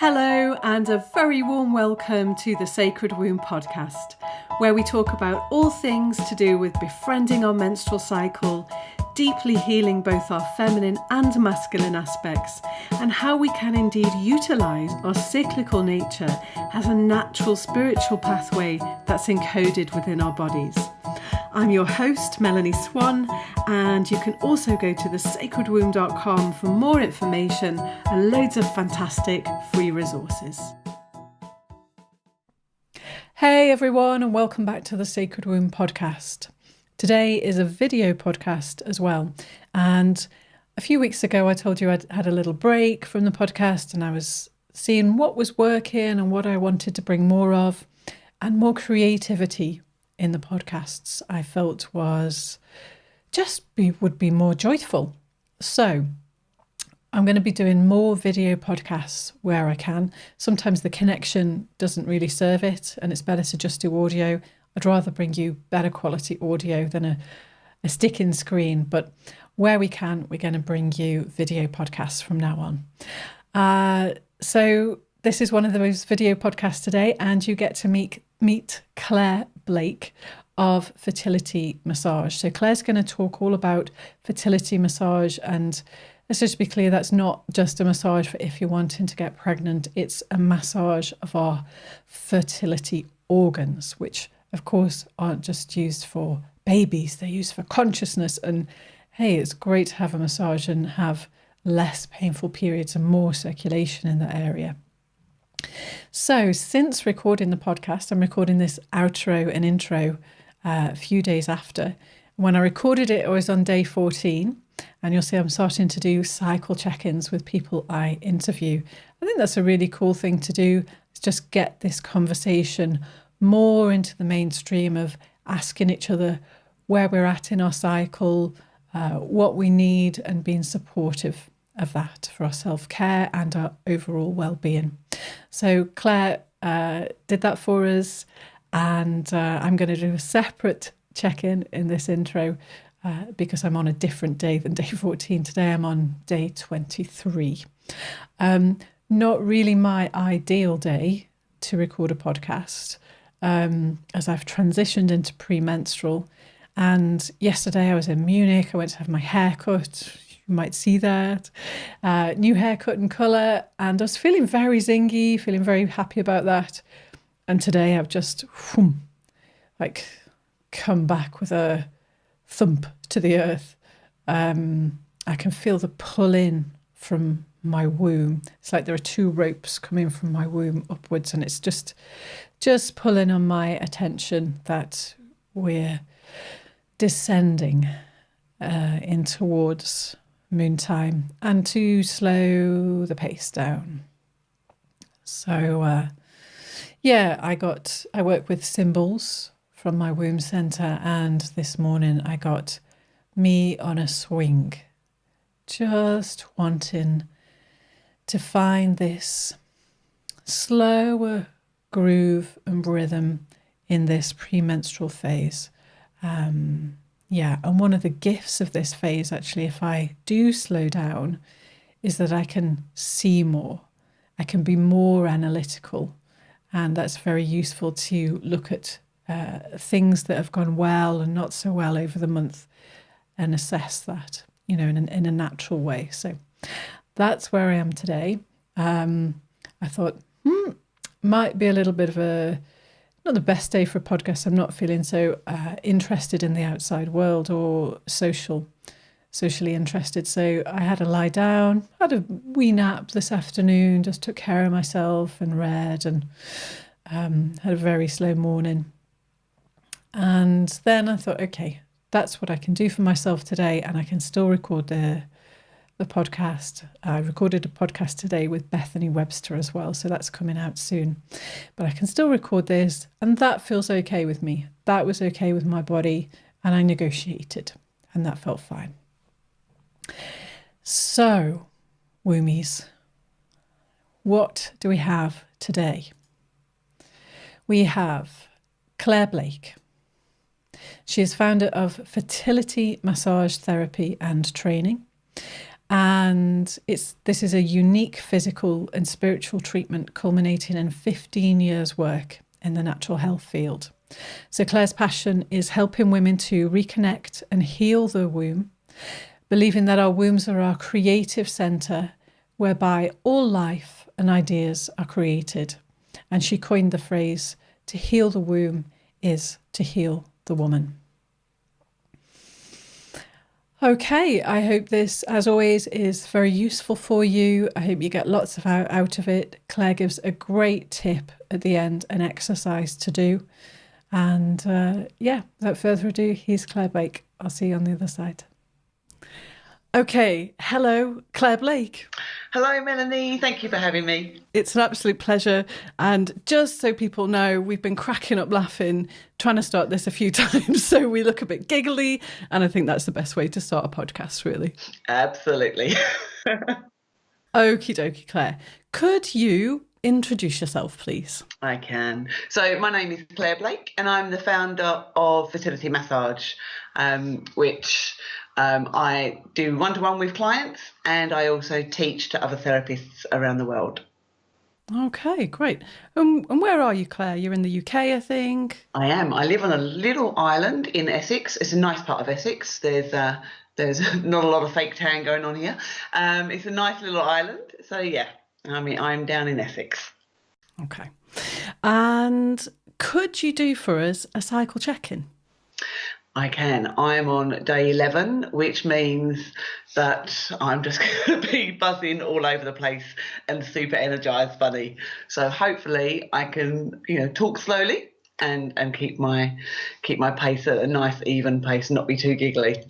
Hello, and a very warm welcome to the Sacred Womb podcast, where we talk about all things to do with befriending our menstrual cycle, deeply healing both our feminine and masculine aspects, and how we can indeed utilise our cyclical nature as a natural spiritual pathway that's encoded within our bodies. I'm your host, Melanie Swan, and you can also go to thesacredwomb.com for more information and loads of fantastic free resources. Hey everyone, and welcome back to the Sacred Womb podcast. Today is a video podcast as well. And a few weeks ago, I told you I'd had a little break from the podcast and I was seeing what was working and what I wanted to bring more of, and more creativity in the podcasts I felt would be more joyful. So I'm going to be doing more video podcasts where I can. Sometimes the connection doesn't really serve it and it's better to just do audio. I'd rather bring you better quality audio than a stick-in screen, but where we can, we're going to bring you video podcasts from now on. So this is one of those video podcasts today, and you get to meet Clare Blake of Fertility Massage. So Claire's going to talk all about fertility massage, and let's just be clear, that's not just a massage for if you're wanting to get pregnant. It's a massage of our fertility organs, which of course aren't just used for babies, they're used for consciousness. And hey, it's great to have a massage and have less painful periods and more circulation in that area. So since recording the podcast, I'm recording this outro and intro a few days after. When I recorded it, I was on day 14, and you'll see I'm starting to do cycle check-ins with people I interview. I think that's a really cool thing to do, is just get this conversation more into the mainstream of asking each other where we're at in our cycle, what we need, and being supportive of that for our self-care and our overall well-being. So Claire did that for us, and I'm going to do a separate check-in in this intro because I'm on a different day than day 14. Today I'm on day 23. Not really my ideal day to record a podcast, as I've transitioned into premenstrual. And yesterday I was in Munich. I went to have my hair cut. You might see that. New haircut and colour. And I was feeling very zingy, feeling very happy about that. And today I've just come back with a thump to the earth. I can feel the pull in from my womb. It's like there are two ropes coming from my womb upwards, and it's just pulling on my attention that we're descending in towards moon time, and to slow the pace down. So I work with symbols from my womb center, and this morning I got me on a swing, just wanting to find this slower groove and rhythm in this premenstrual phase. And one of the gifts of this phase, actually, if I do slow down, is that I can see more. I can be more analytical. And that's very useful to look at things that have gone well and not so well over the month and assess that, in a natural way. So that's where I am today. I thought, might be a little bit of not the best day for a podcast. I'm not feeling so interested in the outside world or socially interested. So I had to lie down, had a wee nap this afternoon, just took care of myself and read, and had a very slow morning. And then I thought, okay, that's what I can do for myself today, and I can still record the podcast. I recorded a podcast today with Bethany Webster as well, so that's coming out soon. But I can still record this, and that feels okay with me. That was okay with my body, and I negotiated, and that felt fine. So, wombies, what do we have today? We have Clare Blake. She is founder of Fertility Massage Therapy and Training. And this is a unique physical and spiritual treatment culminating in 15 years' work in the natural health field. So Clare's passion is helping women to reconnect and heal the womb, believing that our wombs are our creative centre whereby all life and ideas are created. And she coined the phrase, to heal the womb is to heal the woman. Okay, I hope this, as always, is very useful for you. I hope you get lots out of it. Clare gives a great tip at the end, an exercise to do. And without further ado, here's Clare Blake. I'll see you on the other side. Okay, hello, Clare Blake. Hello, Melanie. Thank you for having me. It's an absolute pleasure. And just so people know, we've been cracking up laughing, trying to start this a few times, so we look a bit giggly. And I think that's the best way to start a podcast, really. Absolutely. Okie dokie, Clare. Could you introduce yourself, please? I can. So my name is Clare Blake, and I'm the founder of Fertility Massage, which I do one-to-one with clients, and I also teach to other therapists around the world. Okay, great. And where are you, Clare? You're in the UK, I think. I am. I live on a little island in Essex. It's a nice part of Essex. There's not a lot of fake tan going on here. It's a nice little island. So yeah, I mean, I'm down in Essex. Okay. And could you do for us a cycle check-in? I can. I'm on day 11, which means that I'm just going to be buzzing all over the place and super energized, funny. So hopefully I can, talk slowly and keep my pace at a nice even pace, not be too giggly.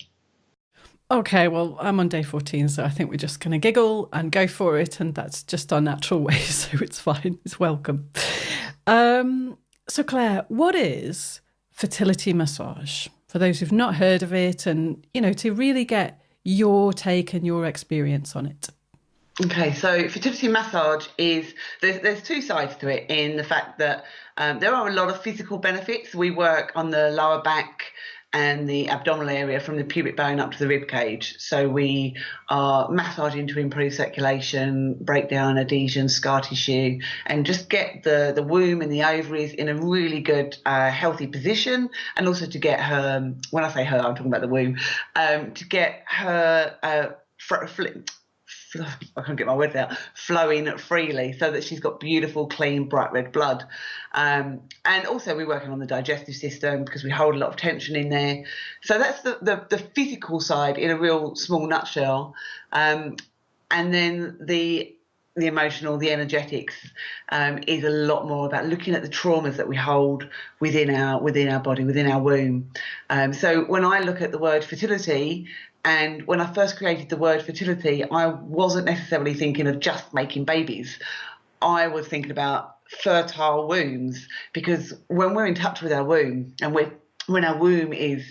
Okay, well, I'm on day 14, so I think we're just going to giggle and go for it, and that's just our natural way, so it's fine. It's welcome. So Clare, what is fertility massage? For those who've not heard of it and, to really get your take and your experience on it. Okay, so fertility massage is, there's two sides to it in the fact that there are a lot of physical benefits. We work on the lower back and the abdominal area from the pubic bone up to the rib cage. So we are massaging to improve circulation, break down adhesion, scar tissue, and just get the womb and the ovaries in a really good, healthy position. And also to get her, when I say her, I'm talking about the womb, to get her I can't get my words out, flowing freely so that she's got beautiful, clean, bright red blood. And also we're working on the digestive system because we hold a lot of tension in there. So that's the physical side in a real small nutshell. And then the emotional, the energetics is a lot more about looking at the traumas that we hold within our body, within our womb. So when I look at the word fertility, and when I first created the word fertility, I wasn't necessarily thinking of just making babies. I was thinking about fertile wombs, because when we're in touch with our womb and when our womb is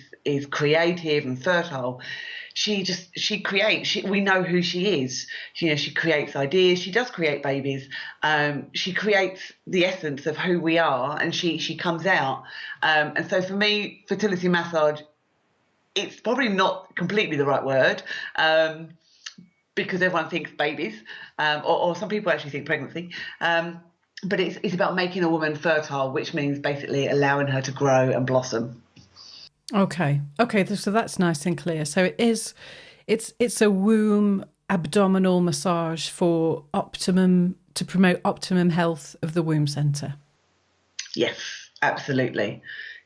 creative and fertile, she creates. We know who she is. She creates ideas. She does create babies. She creates the essence of who we are, and she comes out. And so for me, fertility massage, it's probably not completely the right word, because everyone thinks babies, or some people actually think pregnancy. But it's about making a woman fertile, which means basically allowing her to grow and blossom. Okay, so that's nice and clear. So it's a womb abdominal massage to promote optimum health of the womb centre. Yes, absolutely.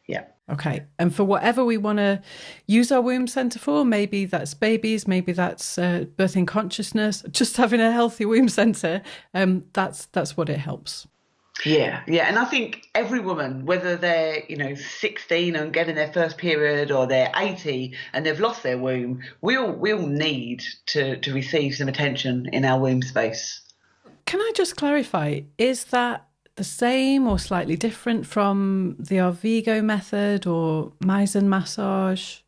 Yeah. Okay. And for whatever we want to use our womb centre for, maybe that's babies, maybe that's birthing consciousness, just having a healthy womb centre, that's what it helps. Yeah. And I think every woman, whether they're 16 and getting their first period, or they're 80 and they've lost their womb, we all need to receive some attention in our womb space. Can I just clarify, is that the same or slightly different from the Arvigo method or Meisen massage?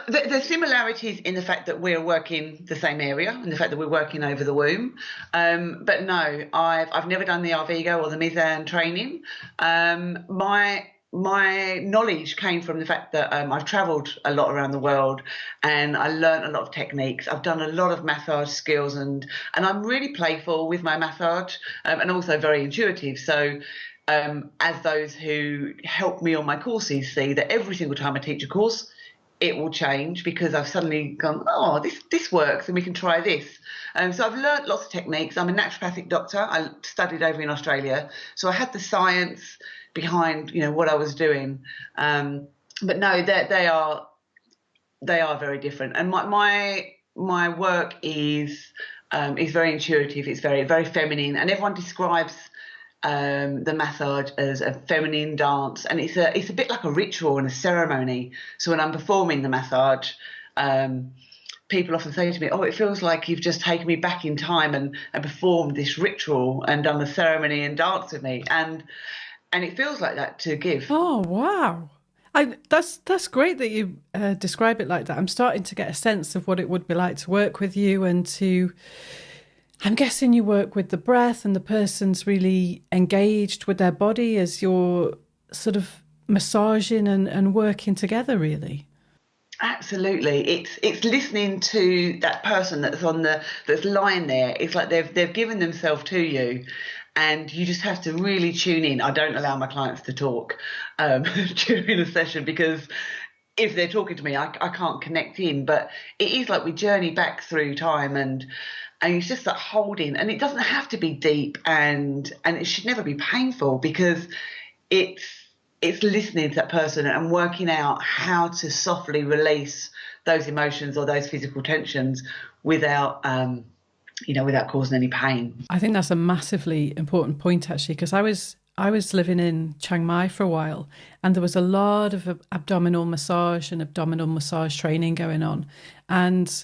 There's similarities in the fact that we're working the same area and the fact that we're working over the womb. But no, I've never done the Arvigo or the Meisen training. My my knowledge came from the fact that I've travelled a lot around the world, and I learnt a lot of techniques. I've done a lot of massage skills, and I'm really playful with my massage, and also very intuitive. So as those who help me on my courses see, that every single time I teach a course, it will change, because I've suddenly gone, oh, this works, and we can try this. So I've learnt lots of techniques. I'm a naturopathic doctor. I studied over in Australia, so I had the science behind, what I was doing. But no, they are very different. And my work is very intuitive. It's very, very feminine, and everyone describes the massage as a feminine dance, and it's a bit like a ritual and a ceremony. So when I'm performing the massage, people often say to me, oh, it feels like you've just taken me back in time and performed this ritual and done the ceremony and dance with me, and it feels like that to give. Oh, wow. That's great that you describe it like that. I'm starting to get a sense of what it would be like to work with you, and I'm guessing you work with the breath, and the person's really engaged with their body as you're sort of massaging and working together, really. Absolutely. It's listening to that person that's lying there. It's like they've given themselves to you, and you just have to really tune in. I don't allow my clients to talk during a session, because if they're talking to me, I can't connect in. But it is like we journey back through time, and it's just that holding. And it doesn't have to be deep, and it should never be painful, because it's listening to that person and working out how to softly release those emotions or those physical tensions without without causing any pain. I think that's a massively important point, actually, because I was living in Chiang Mai for a while, and there was a lot of abdominal massage and abdominal massage training going on. And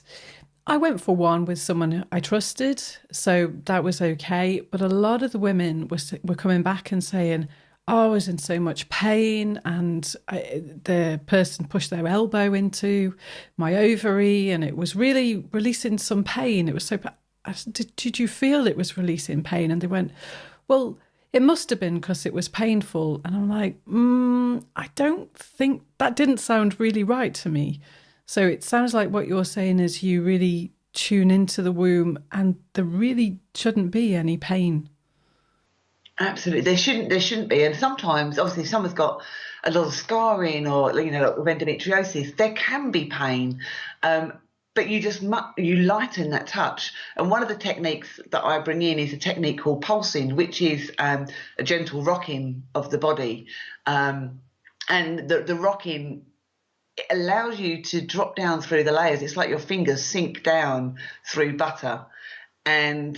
I went for one with someone I trusted, so that was okay. But a lot of the women were coming back and saying, oh, I was in so much pain, and the person pushed their elbow into my ovary, and it was really releasing some pain. It was so. I said, did you feel it was releasing pain? And they went, well, it must have been because it was painful. And I'm like, I don't think that didn't sound really right to me. So it sounds like what you're saying is you really tune into the womb, and there really shouldn't be any pain. Absolutely, there shouldn't be. And sometimes, obviously, if someone's got a lot of scarring, or like with endometriosis, there can be pain. But you lighten that touch. And one of the techniques that I bring in is a technique called pulsing, which is a gentle rocking of the body. And the rocking, it allows you to drop down through the layers. It's like your fingers sink down through butter, and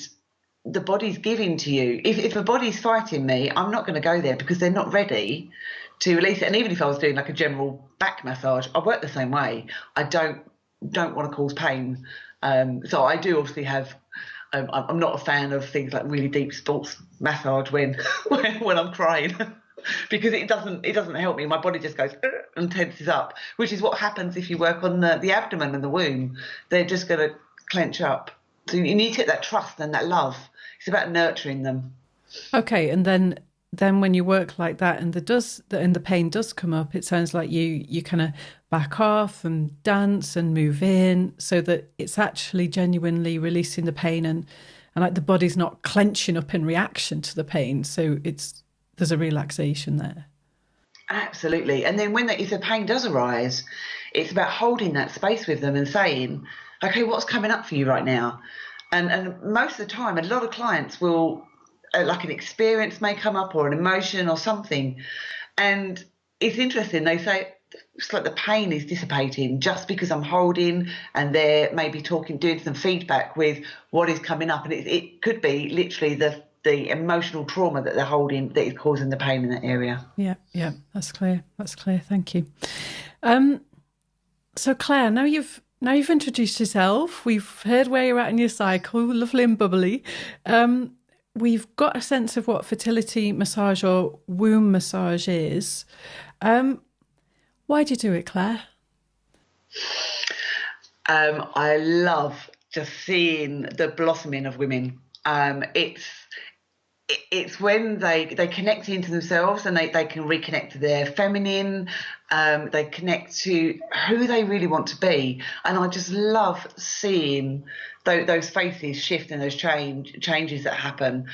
the body's giving to you. If a body's fighting me, I'm not going to go there, because they're not ready to release it. And even if I was doing like a general back massage, I work the same way. I don't want to cause pain. So I do obviously have. I'm not a fan of things like really deep sports massage when I'm crying. Because it doesn't help me. My body just goes and tenses up, which is what happens if you work on the abdomen and the womb. They're just going to clench up. So you need to get that trust and that love. It's about nurturing them. Okay, and then when you work like that, and the pain does come up, it sounds like you kind of back off and dance and move in, so that it's actually genuinely releasing the pain, and like the body's not clenching up in reaction to the pain. So there's a relaxation there. Absolutely. And then if the pain does arise, it's about holding that space with them and saying, okay, what's coming up for you right now? And most of the time, a lot of clients will, like an experience may come up, or an emotion or something. And it's interesting, they say, it's like the pain is dissipating just because I'm holding, and they're maybe doing some feedback with what is coming up. And it could be literally the emotional trauma that they're holding that is causing the pain in that area. Yeah, that's clear. Thank you. So Claire, now you've introduced yourself. We've heard where you're at in your cycle, lovely and bubbly. We've got a sense of what fertility massage or womb massage is. Why do you do it, Claire? I love just seeing the blossoming of women. it's when they connect into themselves, and they can reconnect to their feminine, they connect to who they really want to be. And I just love seeing those faces shift and those changes that happen.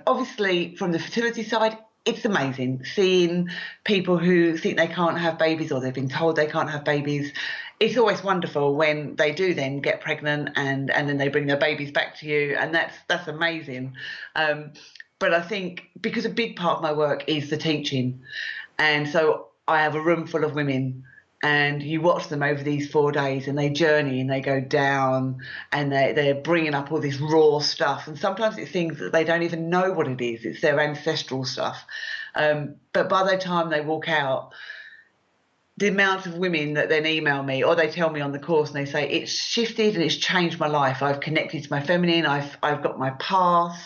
Obviously, from the fertility side, it's amazing seeing people who think they can't have babies, or they've been told they can't have babies. It's always wonderful when they do then get pregnant, and then they bring their babies back to you, and that's amazing. But I think because a big part of my work is the teaching, and so I have a room full of women, and you watch them over these 4 days, and they journey and they go down, and they're bringing up all this raw stuff, and sometimes it's things that they don't even know what it is. It's their ancestral stuff. But by the time they walk out, the amount of women that then email me, or they tell me on the course, and they say it's shifted and it's changed my life. I've connected to my feminine. I've got my path.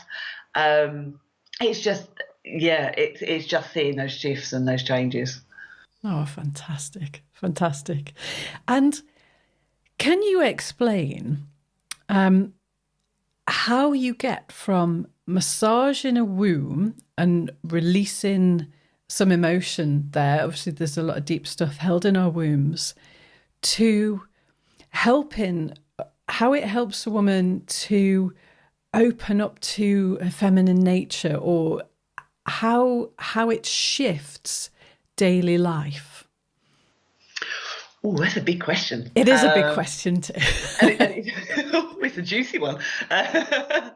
It's just, yeah, it's just seeing those shifts and those changes. Oh, fantastic. Fantastic. And can you explain how you get from massaging a womb and releasing some emotion there? Obviously, there's a lot of deep stuff held in our wombs, to helping, how it helps a woman to open up to a feminine nature, or how it shifts daily life? Oh, that's a big question. It is a big question too. It's a juicy one. I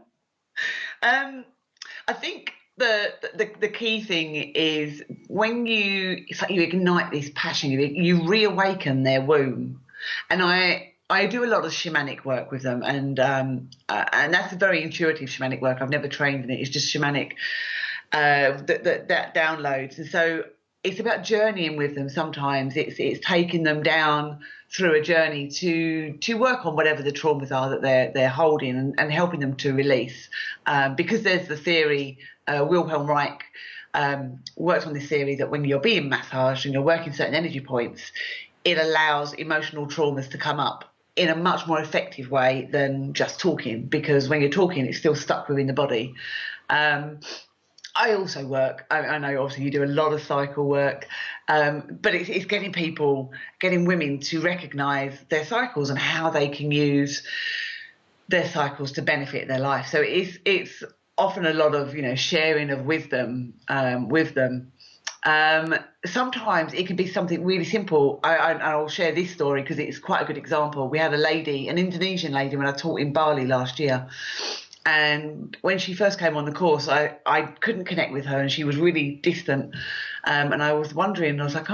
think the key thing is when it's like you ignite this passion, you reawaken their womb. And I do a lot of shamanic work with them, and that's a very intuitive shamanic work. I've never trained in it. It's just shamanic that downloads, and so it's about journeying with them. Sometimes it's taking them down through a journey to work on whatever the traumas are that they're holding, and helping them to release. Because there's the theory, Wilhelm Reich works on this theory that when you're being massaged and you're working certain energy points, it allows emotional traumas to come up in a much more effective way than just talking, because when you're talking, it's still stuck within the body. I also work, I know obviously you do a lot of cycle work, but it's getting women to recognise their cycles and how they can use their cycles to benefit their life. So it's often a lot of, sharing of wisdom with them. Sometimes it can be something really simple. I'll share this story because it's quite a good example. We had a lady, an Indonesian lady, when I taught in Bali last year. And when she first came on the course, I couldn't connect with her, and she was really distant. And I was wondering, I was like,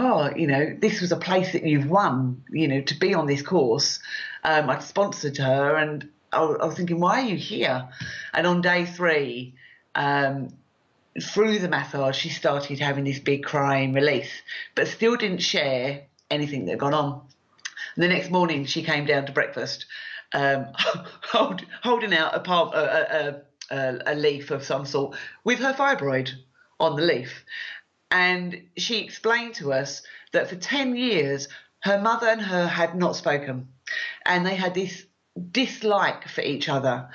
this was a place that you've won, to be on this course. I'd sponsored her, and I was thinking, why are you here? And on day 3, through the massage, she started having this big crying release, but still didn't share anything that had gone on. And the next morning, she came down to breakfast, holding out a leaf of some sort with her fibroid on the leaf. And she explained to us that for 10 years, her mother and her had not spoken, and they had this dislike for each other.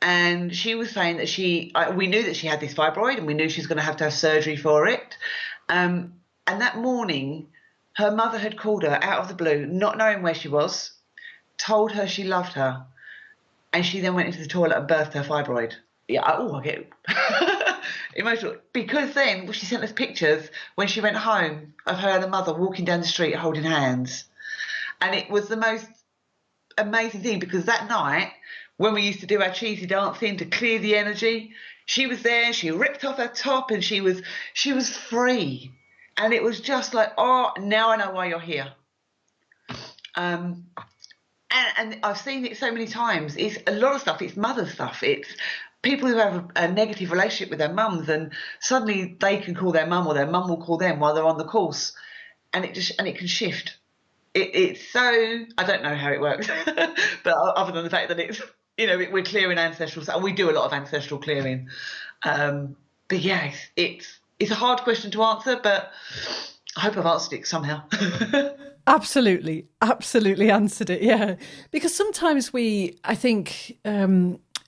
And she was saying that we knew that she had this fibroid, and we knew she was going to have surgery for it. And that morning, her mother had called her out of the blue, not knowing where she was, told her she loved her, and she then went into the toilet and birthed her fibroid. Yeah, I get emotional, because then she sent us pictures when she went home of her and her mother walking down the street holding hands. And it was the most amazing thing, because that night, when we used to do our cheesy dancing to clear the energy, she was there, she ripped off her top, and she was free. And it was just like, oh, now I know why you're here. And I've seen it so many times. It's a lot of stuff. It's mother stuff. It's people who have a negative relationship with their mums, and suddenly they can call their mum, or their mum will call them while they're on the course, and it can shift. It's so, I don't know how it works, but other than the fact that it's, we're clearing ancestral stuff, and we do a lot of ancestral clearing. But yeah, it's a hard question to answer, but I hope I've answered it somehow. Absolutely answered it, yeah. Because sometimes I think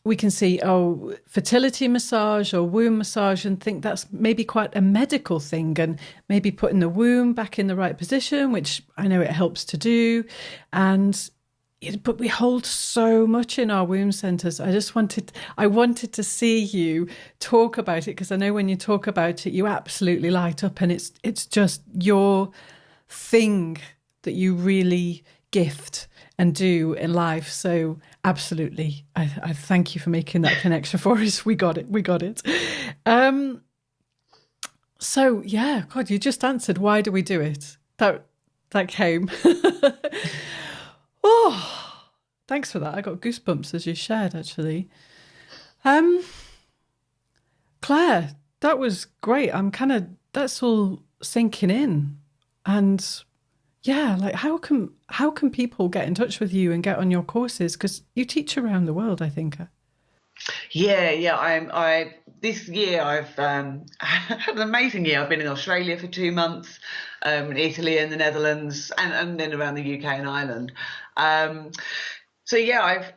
we can see, oh, fertility massage or womb massage and think that's maybe quite a medical thing, and maybe putting the womb back in the right position, which I know it helps to do. But we hold so much in our womb centres. I wanted to see you talk about it, because I know when you talk about it, you absolutely light up, and it's just your thing that you really gift and do in life. So absolutely, I thank you for making that connection for us. We got it. So yeah, God, you just answered. Why do we do it? That came. Oh, thanks for that. I got goosebumps as you shared, actually. Claire, that was great. That's all sinking in. And yeah, like how can people get in touch with you and get on your courses? Because you teach around the world, I think. Yeah. I this year I've had an amazing year. I've been in Australia for 2 months, Italy and the Netherlands, and then around the UK and Ireland. So yeah,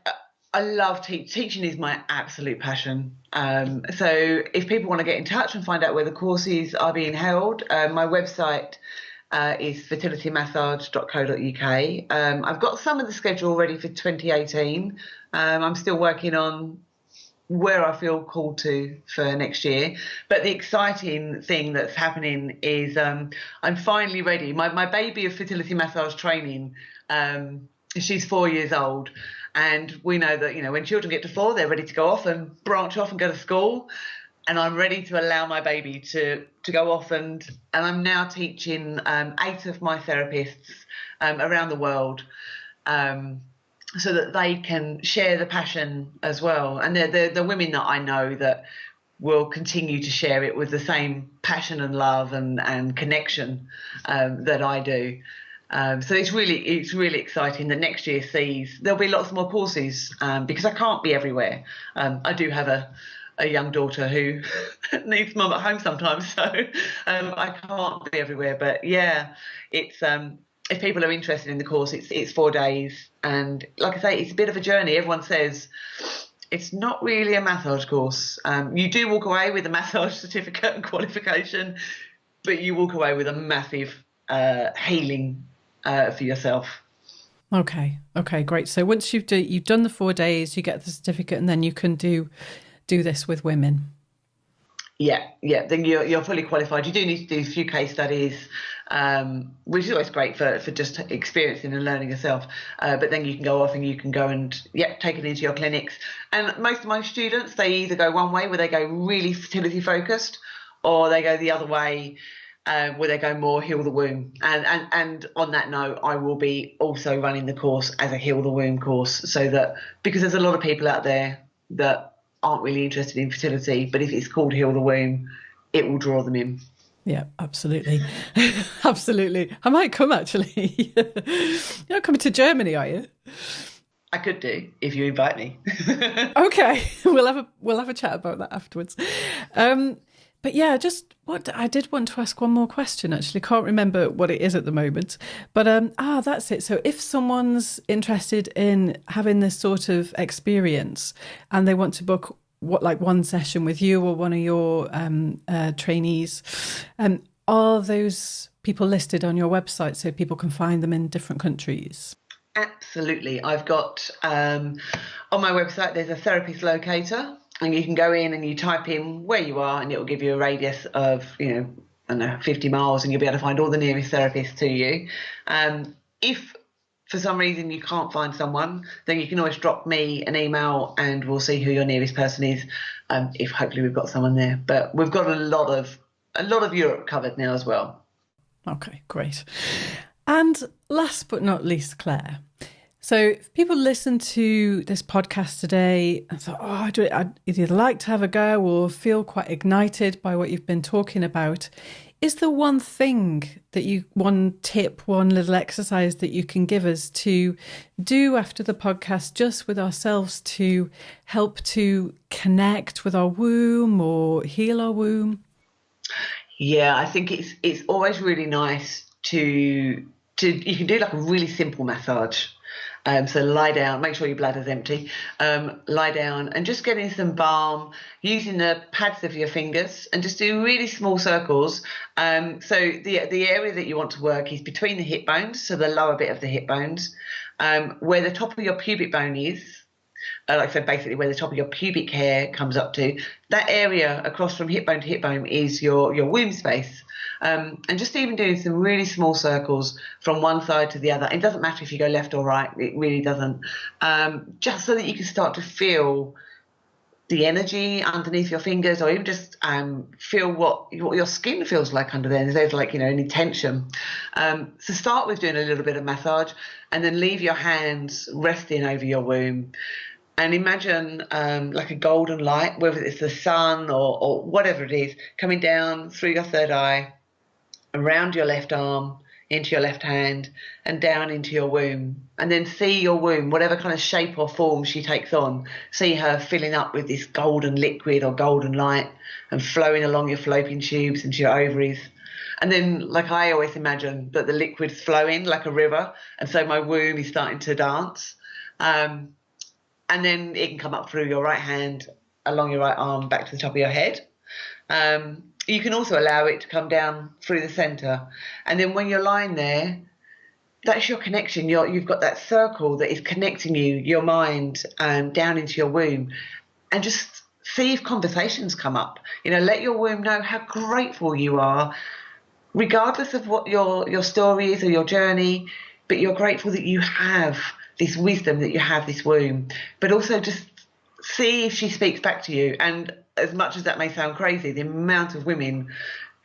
I love teaching is my absolute passion. So if people want to get in touch and find out where the courses are being held, my website is fertilitymassage.co.uk. I've got some of the schedule ready for 2018. I'm still working on where I feel called to for next year. But the exciting thing that's happening is I'm finally ready. My baby of fertility massage training, she's 4 years old. And we know that, when children get to 4, they're ready to go off and branch off and go to school. And I'm ready to allow my baby to go off. And I'm now teaching 8 of my therapists around the world, so that they can share the passion as well. And they're the women that I know that will continue to share it with the same passion and love and connection that I do. So it's really exciting that next year sees there'll be lots more courses, because I can't be everywhere. I do have a young daughter who needs mum at home sometimes, so I can't be everywhere. But yeah, it's if people are interested in the course, it's 4 days, and like I say, it's a bit of a journey. Everyone says it's not really a massage course. You do walk away with a massage certificate and qualification, but you walk away with a massive healing for yourself. Okay, great. So once you've done the 4 days, you get the certificate, and then you can do this with women. Yeah. Then you're fully qualified. You do need to do a few case studies, which is always great for just experiencing and learning yourself. But then you can go off and you can go and take it into your clinics. And most of my students, they either go one way where they go really fertility focused, or they go the other way where they go more heal the womb. And on that note, I will be also running the course as a heal the womb course, so that because there's a lot of people out there that aren't really interested in fertility, but if it's called heal the womb, it will draw them in. Yeah, absolutely. Absolutely. I might come, actually. You're not coming to Germany, are you? I could do, if you invite me. Okay, we'll have a chat about that afterwards. But yeah, I did want to ask one more question, actually. Can't remember what it is at the moment. But that's it. So if someone's interested in having this sort of experience and they want to book one session with you or one of your trainees, are those people listed on your website so people can find them in different countries? Absolutely. I've got on my website, there's a therapist locator. And you can go in and you type in where you are, and it will give you a radius of, 50 miles, and you'll be able to find all the nearest therapists to you. If for some reason you can't find someone, then you can always drop me an email and we'll see who your nearest person is. If hopefully we've got someone there. But we've got a lot of Europe covered now as well. Okay, great. And last but not least, Claire. So if people listen to this podcast today and thought, I'd either like to have a go or feel quite ignited by what you've been talking about, is there one thing one tip, one little exercise that you can give us to do after the podcast, just with ourselves, to help to connect with our womb or heal our womb? Yeah, I think it's always really nice to you can do like a really simple massage. So lie down, make sure your bladder's empty, lie down and just get in some balm using the pads of your fingers and just do really small circles. So the area that you want to work is between the hip bones, so the lower bit of the hip bones, where the top of your pubic bone is. Like I said, basically where the top of your pubic hair comes up to, that area across from hip bone to hip bone is your womb space. And just even doing some really small circles from one side to the other. It doesn't matter if you go left or right, it really doesn't. Just so that you can start to feel the energy underneath your fingers, or even just feel what your skin feels like under there. There's like, any tension. So start with doing a little bit of massage and then leave your hands resting over your womb. And imagine like a golden light, whether it's the sun or whatever it is, coming down through your third eye, around your left arm, into your left hand, and down into your womb. And then see your womb, whatever kind of shape or form she takes on, see her filling up with this golden liquid or golden light and flowing along your fallopian tubes into your ovaries. And then, like I always imagine, that the liquid's flowing like a river, and so my womb is starting to dance. And then it can come up through your right hand, along your right arm, back to the top of your head. You can also allow it to come down through the centre. And then when you're lying there, that's your connection. You've got that circle that is connecting your mind, down into your womb. And just see if conversations come up. Let your womb know how grateful you are, regardless of what your story is or your journey, but you're grateful that you have this wisdom, that you have this womb. But also just see if she speaks back to you. And as much as that may sound crazy, the amount of women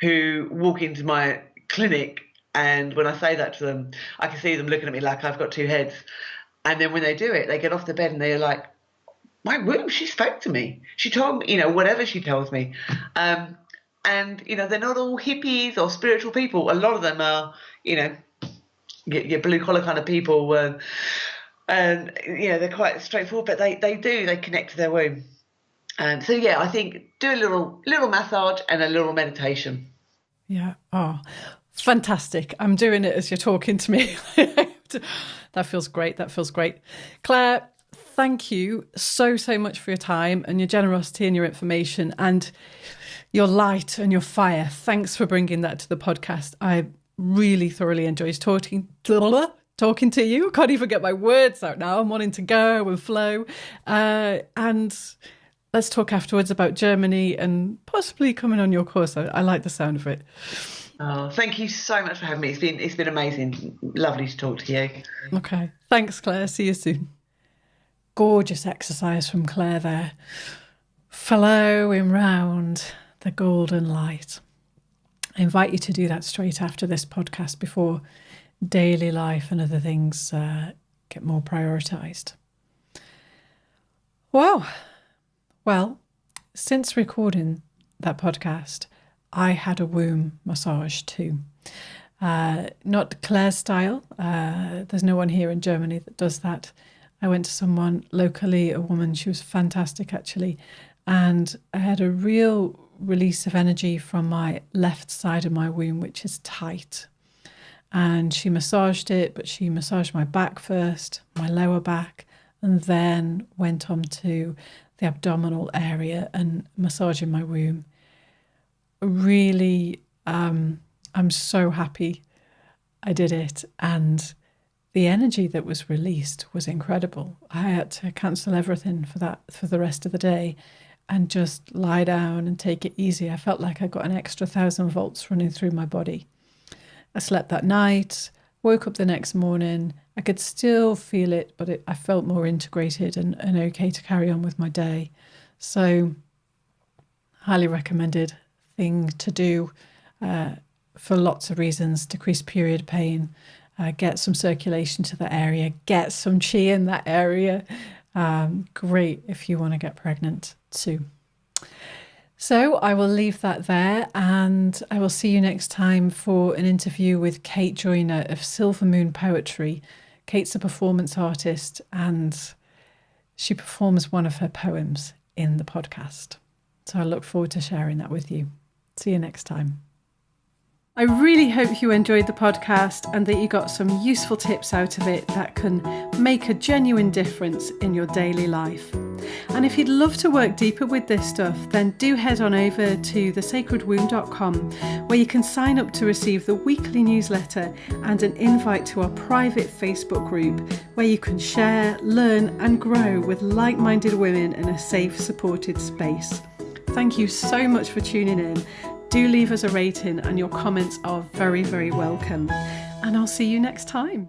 who walk into my clinic, and when I say that to them, I can see them looking at me like I've got two heads. And then when they do it, they get off the bed and they're like, my womb, she spoke to me. She told me, whatever she tells me. And, they're not all hippies or spiritual people. A lot of them are, your blue collar kind of people. And, they're quite straightforward, but they connect to their womb. So, yeah, I think do a little massage and a little meditation. Yeah. Oh, fantastic. I'm doing it as you're talking to me. That feels great. Clare, thank you so much for your time and your generosity and your information and your light and your fire. Thanks for bringing that to the podcast. I really thoroughly enjoyed talking to you. I can't even get my words out now. I'm wanting to go and flow. And let's talk afterwards about Germany and possibly coming on your course. I like the sound of it. Oh, thank you so much for having me. It's been amazing. Lovely to talk to you. Okay. Thanks, Clare. See you soon. Gorgeous exercise from Clare there. Flowing round the golden light. I invite you to do that straight after this podcast before daily life and other things get more prioritised. Wow. Well, since recording that podcast, I had a womb massage too. Not Claire's style. There's no one here in Germany that does that. I went to someone locally, a woman, she was fantastic actually. And I had a real release of energy from my left side of my womb, which is tight. And she massaged it, but she massaged my back first, my lower back, and then went on to the abdominal area and massaging my womb. Really, I'm so happy I did it. And the energy that was released was incredible. I had to cancel everything for the rest of the day and just lie down and take it easy. I felt like I got an extra 1,000 volts running through my body. I slept that night, woke up the next morning. I could still feel it, but I felt more integrated and okay to carry on with my day. So, highly recommended thing to do for lots of reasons. Decrease period pain, get some circulation to the area, get some chi in that area. Great if you want to get pregnant too. So I will leave that there, and I will see you next time for an interview with Kate Joyner of Silver Moon Poetry. Kate's a performance artist and she performs one of her poems in the podcast. So I look forward to sharing that with you. See you next time. I really hope you enjoyed the podcast and that you got some useful tips out of it that can make a genuine difference in your daily life. And if you'd love to work deeper with this stuff, then do head on over to thesacredwomb.com, where you can sign up to receive the weekly newsletter and an invite to our private Facebook group, where you can share, learn and grow with like-minded women in a safe, supported space. Thank you so much for tuning in. Do leave us a rating, and your comments are very, very welcome. And I'll see you next time.